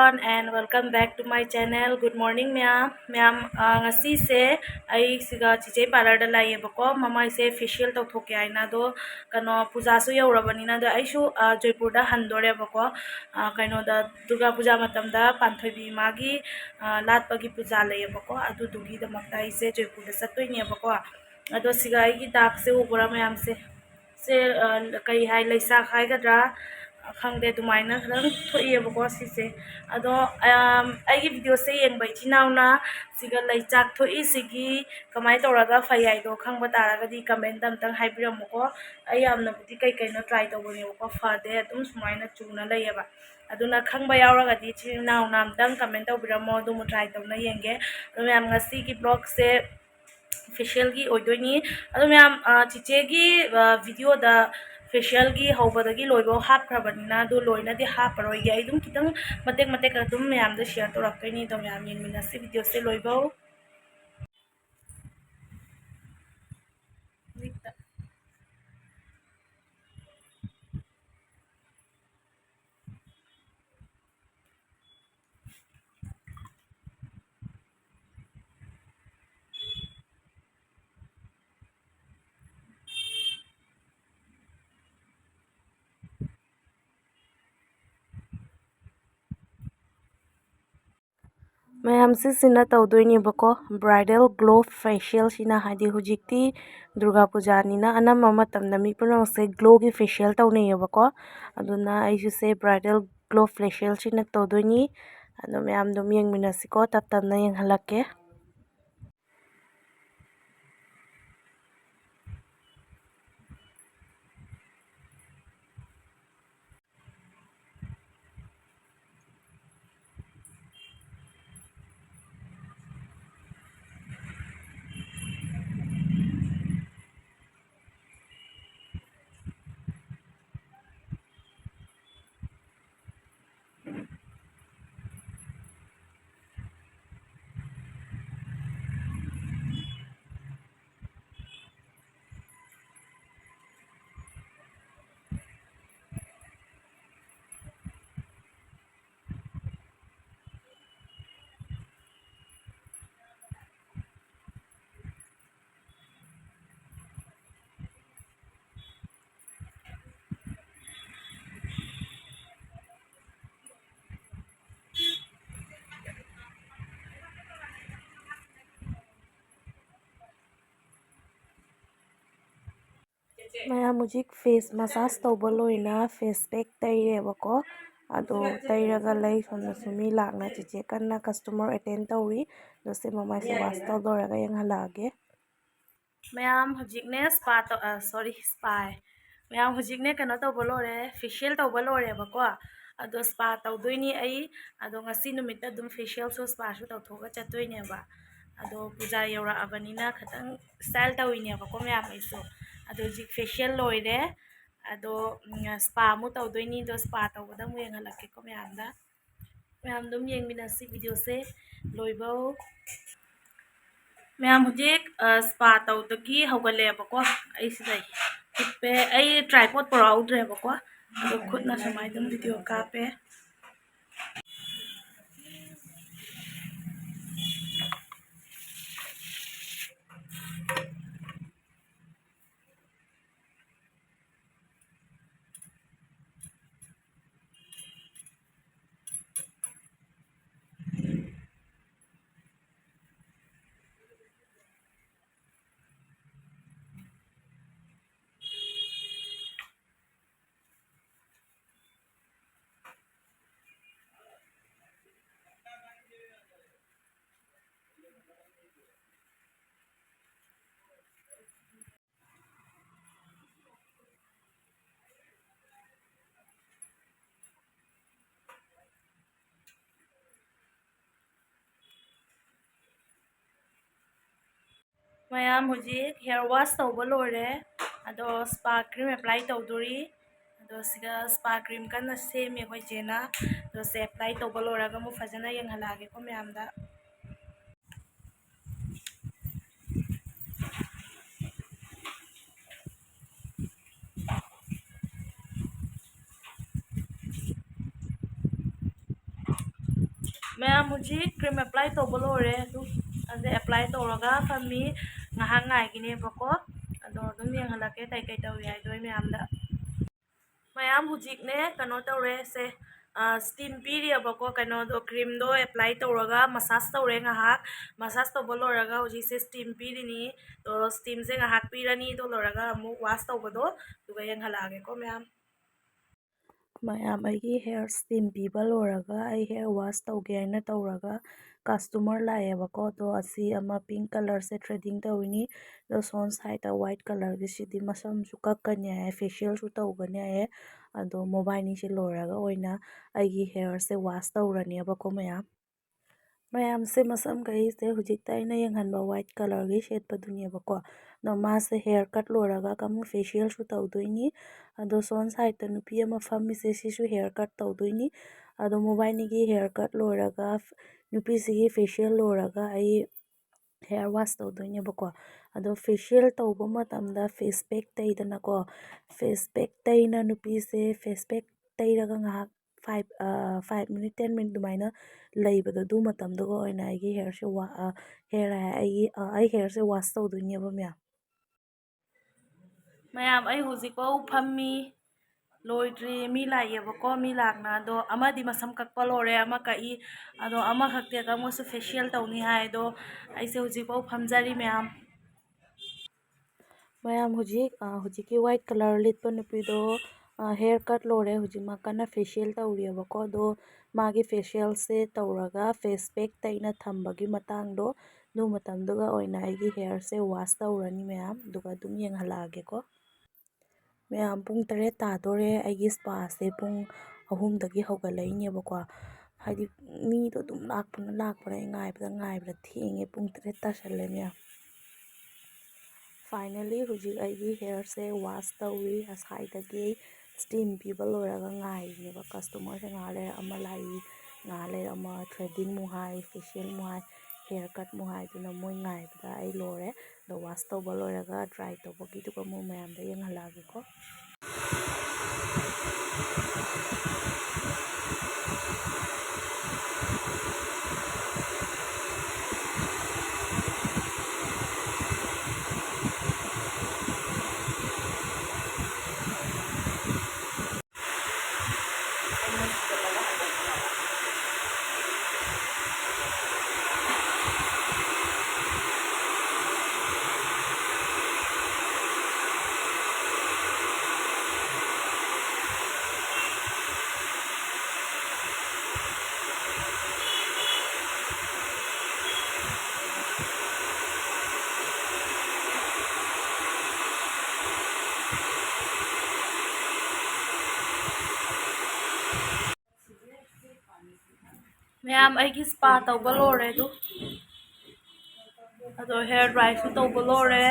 everyone and welcome back to my channel. Good morning ma'am. Ma'am ngasi se ai siga chiche parlor da lai bako mama se facial tawthoke aina do kano puja su yaurabani na do aisu Jaipur da handore bako kano da Durga Puja matam da panthoibi magi latpagi puja lai bako adu dugi da makta ai se Jaipur da satoi ne bako ado siga ai gi dak se ubura ma'am se kai hai laisa khai gadra khangde dumaina khang thoye bako sise ado ai video se yeng bai chinauna siga lai chak thoi sigi kamai toraga phai do khangba taraga di comment dam tang haibiram ko ai amna budi kai kai no try to bone ko fade adum sumaina chuna layeba aduna khangba yauraga di chinaw nam tang comment to biramo dum try to na yenge ado yam ngasi ki blog se facial gi oidoni ado yam chiche gi video da facial gi hobadagi loibo hap khabanina do loina di hap paroi gi idum kitang matek matek adum yam da share to rakani do yam yengmina se video se loibo mayamse sina tawdoinebako bridal glow facial sina haidi hujikti Durga Puja nina anama matamda mi punamse glow gi facial tawneyebako aduna aisu se bridal glow facial sina tawdoini ado mayam dum yengminasiko tap tapna yenghalake mayam hujik face massage tawba loina face pack tairebako ado tairaga lay somna sumi lakna chiche kanna customer attend tawi do se mama se wash tawdoraga yenghalage mayam hujikne spa to sorry spa mayam hujikne kano tawba lore facial tawba lore bako ado spa tawdoini ai ado ngasi numita dum facial so spa su tawthoga chatoine ba ado puja yaura abanina khatang style tawine bako mayam aiso ado jik facial loire ado spa mu tawdoini do spa tawbada mu yenghalake ko mayamda mayam dum yengminasi video se loibau mayam hujik spa tawdagi hawgale bako ai sidai tippe ai tripod puraudre bako ado khutna samai dum video kape mayam hujik hair wash tawba lore ado spa cream apply tawduri ado siga spa cream kana semi khoi chena do se apply tawba loraga mu fajana yenghalage ko mayamda ꯃꯌꯥꯝ ꯍꯧꯖꯤꯛ cream apply ꯇꯧꯕ ꯂꯣꯏꯔꯦ ꯑꯗꯨ apply ꯇꯧꯔꯒ ꯐꯝꯃꯤ ꯉꯥꯏꯍꯥꯛ ꯉꯥꯏꯒꯤꯅꯦꯕꯀꯣ ꯑꯗꯣ ꯑꯗꯨꯝ ꯌꯦꯡꯍꯜꯂꯛꯀꯦ ꯀꯩ ꯇꯧꯏ ꯍꯥꯏꯗꯣ ꯑꯩ ꯃꯌꯥꯝꯗ ꯃꯌꯥꯝ ꯍꯧꯖꯤꯛꯅꯦ ꯀꯩꯅꯣ ꯇꯧꯔꯦ ꯁꯦ ꯁ꯭ꯇꯤꯝ ꯄꯤꯔꯤꯑꯕꯀꯣ ꯀꯩꯅꯣꯗꯣ ꯀ꯭ꯔꯤꯝꯗꯣ ꯑꯦꯄ꯭ꯂꯥꯏ ꯇꯧꯔꯒ ꯃꯁꯥꯖ ꯇꯧꯔꯦ ꯉꯥꯏꯍꯥꯛ ꯃꯁꯥꯖ ꯇꯧꯕ ꯂꯣꯏꯔꯒ ꯍꯧꯖꯤꯛꯁꯦ ꯁ꯭ꯇꯤꯝ ꯄꯤꯔꯤꯅꯤ ꯑꯗꯣ ꯁ꯭ꯇꯤꯝꯁꯦ ꯉꯥꯏꯍꯥꯛ ꯄꯤꯔꯅꯤ ꯑꯗꯨ ꯂꯣꯏꯔꯒ ꯑꯃꯨꯛ ꯋꯥꯁ ꯇꯧꯕꯗꯣ ꯑꯗꯨꯒ ꯌꯦꯡꯍꯜꯂꯛꯑꯒꯦꯀꯣ ꯃꯌꯥꯝ ꯑꯩꯒꯤ ꯍꯦꯌꯔ ꯁ꯭ꯇꯤꯝ ꯄꯤꯕ ꯂꯣꯏꯔꯒ ꯑꯩ ꯍꯦꯌꯔ ꯋꯥꯁ ꯇꯧꯒꯦ ꯍꯥꯏꯅ ꯇꯧꯔꯒ ꯀꯁꯇꯃꯔ ꯂꯥꯛꯑꯦꯕꯀꯣ ꯑꯗꯣ ꯑꯁꯤ ꯑꯃ ꯄꯤꯡ ꯀꯂꯔꯁꯦ ꯊ꯭ꯔꯦꯗꯤꯡ ꯇꯧꯋꯤꯅꯤ ꯑꯗꯣ ꯁꯣꯝ ꯁꯥꯏꯗꯇ ꯋꯥꯏꯠ ꯀꯂꯔꯒꯤꯁꯤꯗꯤ ꯃꯁꯝꯁꯨ ꯀꯛꯀꯅꯤ ꯍꯥꯏꯌꯦ ꯐꯦꯁꯤꯌꯦꯜꯁꯨ ꯇꯧꯒꯅꯤ ꯍꯥꯏꯌꯦ ꯑꯗꯣ ꯃꯣꯕꯥꯏꯅꯤꯁꯦ ꯂꯣꯏꯔꯒ ꯑꯣꯏꯅ ꯑꯩꯒꯤ ꯍꯦꯌꯔꯁꯦ ꯋꯥꯁ ꯇꯧꯔꯅꯦꯕꯀꯣ ꯃꯌꯥꯝꯁꯦ ꯃꯁꯝꯈꯩꯁꯦ ꯍꯧꯖꯤꯛꯇ ꯑꯩꯅ ꯌꯦꯡꯍꯟꯕ ꯋꯥꯏꯠ ꯀꯂꯔꯒꯤ ꯁꯦꯠꯄꯗꯨꯅꯦꯕꯀꯣ ꯑꯗꯣ ꯃꯥꯁꯦ ꯍꯦꯌꯔ ꯀꯠ ꯂꯣꯏꯔꯒ ꯑꯃꯨꯛ ꯐꯦꯁꯤꯌꯦꯜꯁꯨ ꯇꯧꯗꯣꯏꯅꯤ ꯑꯗꯣ ꯁꯣꯝ ꯁꯥꯏꯗꯇ ꯅꯨꯄꯤ ꯑꯃ ꯐꯝꯃꯤꯁꯦ ꯁꯤꯁꯨ ꯍꯦꯌꯔ ꯀꯠ ꯇꯧꯗꯣꯏꯅꯤ ꯑꯗꯣ ꯃꯣꯕꯥꯏꯅꯤꯒꯤ ꯍꯦꯌꯔ ꯀꯠ ꯂꯣꯏꯔꯒ ꯅꯨꯄꯤꯁꯤꯒꯤ ꯐꯦꯁꯤꯌꯦꯜ ꯂꯣꯏꯔꯒ ꯑꯩ ꯍꯦꯌꯔ ꯋꯥꯁ ꯇꯧꯗꯣꯏꯅꯦꯕꯀꯣ ꯑꯗꯣ ꯐꯦꯁꯤꯌꯦꯜ ꯇꯧꯕ ꯃꯇꯝꯗ ꯐꯦꯁ ꯄꯦꯛ ꯇꯩꯗꯅꯀꯣ ꯐꯦꯁ ꯄꯦꯛ ꯇꯩꯅ ꯅꯨꯄꯤꯁꯦ ꯐꯦꯁ ꯄꯦꯛ ꯇꯩꯔꯒ ꯉꯥꯏꯍꯥꯛ 5 ꯃꯤꯅꯤꯠ 10 ꯃꯤꯅꯤꯠ ꯑꯗꯨꯃꯥꯏꯅ ꯂꯩꯕꯗꯣ ꯑꯗꯨ ꯃꯇꯝꯗꯨꯒ ꯑꯣꯏꯅ ꯑꯩꯒꯤ ꯍꯦꯌꯔꯁꯦ ꯑꯩ ꯍꯦꯌꯔꯁꯦ ꯋꯥꯁ ꯇꯧꯗꯣꯏꯅꯦꯕ ꯃꯌꯥꯝ ꯑꯩ ꯍꯧꯖꯤꯛꯐꯥꯎ ꯐꯝꯃꯤ ꯂꯣꯏꯗ꯭ꯔꯤ ꯃꯤ ꯂꯥꯛꯑꯦꯕꯀꯣ ꯃꯤ ꯂꯥꯛꯅ ꯑꯗꯣ ꯑꯃꯗꯤ ꯃꯁꯝ ꯀꯛꯄ ꯂꯣꯏꯔꯦ ꯑꯃ ꯀꯛꯏ ꯑꯗꯣ ꯑꯃꯈꯛꯇꯤ ꯑꯃꯁꯨ ꯐꯦꯁꯤꯌꯦꯜ ꯇꯧꯅꯤ ꯍꯥꯏ ꯑꯗꯣ ꯑꯩꯁꯦ ꯍꯧꯖꯤꯛꯐꯥꯎ ꯐꯝꯖꯔꯤ ꯃꯌꯥꯝ ꯍꯧꯖꯤꯛꯀꯤ ꯋꯥꯏꯠ ꯀꯂꯔ ꯂꯤꯠꯄ ꯅꯨꯄꯤꯗꯣ ꯍꯦꯌꯔ ꯀꯠ ꯂꯣꯏꯔꯦ ꯍꯧꯖꯤꯛ ꯃꯥ ꯀꯟꯅ ꯐꯦꯁꯤꯌꯦꯜ ꯇꯧꯔꯤꯑꯕꯀꯣ ꯑꯗꯣ ꯃꯥꯒꯤ ꯐꯦꯁꯤꯌꯦꯜꯁꯦ ꯇꯧꯔꯒ ꯐꯦꯁ ꯄꯦꯛ ꯇꯩꯅ ꯊꯝꯕꯒꯤ ꯃꯇꯥꯡꯗꯣ ꯑꯗꯨ ꯃꯇꯝꯗꯨꯒ ꯑꯣꯏꯅ ꯑꯩꯒꯤ ꯍꯦꯌꯔꯁꯦ ꯋꯥꯁ ꯇꯧꯔꯅꯤ ꯑꯗꯨꯒ ꯑꯗꯨꯝ ꯌꯦꯡꯍꯜꯂꯛꯑꯒꯦꯀꯣ ꯄꯨꯡ 8 ꯇꯥꯗꯣꯔꯦ ꯑꯩꯒꯤ ꯁ꯭ꯄꯥꯁꯦ ꯄꯨꯡ 3ꯗꯒꯤ ꯍꯧꯒꯠꯂꯛꯏꯅꯦꯕꯀꯣ ꯍꯥꯏꯗꯤ ꯃꯤꯗꯣ ꯑꯗꯨꯝ ꯂꯥꯛꯄꯅ ꯑꯩ ꯉꯥꯏꯕꯗ ꯊꯦꯡꯉꯦ ꯄꯨꯡ 8 ꯇꯥꯁꯜꯂꯦ ꯐꯥꯏꯅꯦꯜꯂꯤ ꯍꯧꯖꯤꯛ ꯑꯩꯒꯤ ꯍꯦꯌꯔꯁꯦ ꯋꯥꯁ ꯇꯧꯏ ꯑꯁꯥꯏꯗꯒꯤ ꯁ꯭ꯇꯤꯝ ꯄꯤꯕ ꯂꯣꯏꯔꯒ ꯉꯥꯏꯔꯤꯅꯦꯕ ꯀꯁꯇꯃꯔꯁꯦ ꯉꯥꯏꯍꯥꯛ ꯂꯩꯔ ꯑꯃ ꯂꯥꯛꯏ ꯉꯥꯏꯍꯥꯛ ꯂꯩꯔ ꯑꯃ ꯊ꯭ꯔꯦꯗꯤꯡꯃꯨꯛ ꯍꯥꯏ ꯐꯦꯁꯤꯌꯦꯜꯃꯨꯛ ꯍꯥꯏ ꯍꯦꯌꯔ ꯀꯠꯃꯨꯛ ꯍꯥꯏ ꯑꯗꯨꯅ ꯃꯣꯏ ꯉꯥꯏꯕꯗ ꯑꯩ ꯂꯣꯏꯔꯦ ꯑꯗꯣ ꯋꯥꯁ ꯇꯧꯕ ꯂꯣꯏꯔꯒ ꯗ꯭ꯔꯥꯏ ꯇꯧꯕꯒꯤꯗꯨꯒ ꯑꯃꯨꯛ ꯃꯌꯥꯝꯗ ꯌꯦꯡꯍꯜꯂꯛꯑꯒꯦꯀꯣ ꯑꯩꯒꯤ ꯁ꯭ꯄꯥ ꯇꯧꯕ ꯂꯣꯏꯔꯦ ꯑꯗꯣ ꯍꯦꯌꯔ ꯗ꯭ꯔꯥꯏꯁꯨ ꯇꯧꯕ ꯂꯣꯏꯔꯦ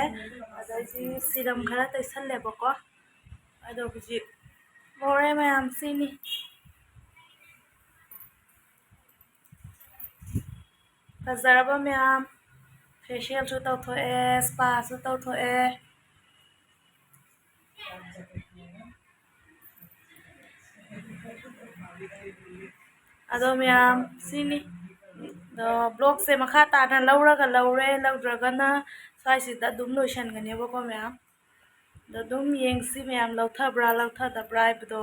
ꯑꯗꯩꯗꯤ ꯁꯤꯔꯝ ꯈꯔ ꯇꯩꯁꯜꯂꯦꯕꯀꯣ ꯑꯗꯣ ꯍꯧꯖꯤꯛ ꯂꯣꯏꯔꯦ ꯁꯤꯅꯤ ꯐꯖꯔꯕ ꯐꯦꯁꯤꯌꯦꯜꯁꯨ ꯇꯧꯊꯣꯛꯑꯦ ꯁ꯭ꯄꯥꯁꯨ ꯇꯧꯊꯣꯛꯑꯦ ꯑꯗꯣ ꯁꯤꯅꯤ ꯑꯗꯣ ꯕ꯭ꯂꯣꯛꯁꯦ ꯃꯈꯥ ꯇꯥꯅ ꯂꯧꯔꯒ ꯂꯧꯔꯦ ꯂꯧꯗ꯭ꯔꯒꯅ ꯁ꯭ꯋꯥꯏꯁꯤꯗ ꯑꯗꯨꯝ ꯂꯣꯏꯁꯟꯒꯅꯦꯕꯀꯣ ꯑꯗꯣ ꯑꯗꯨꯝ ꯌꯦꯡꯁꯤ ꯂꯧꯊꯕ꯭ꯔꯥ ꯂꯧꯊꯗꯕ꯭ꯔꯥ ꯍꯥꯏꯕꯗꯣ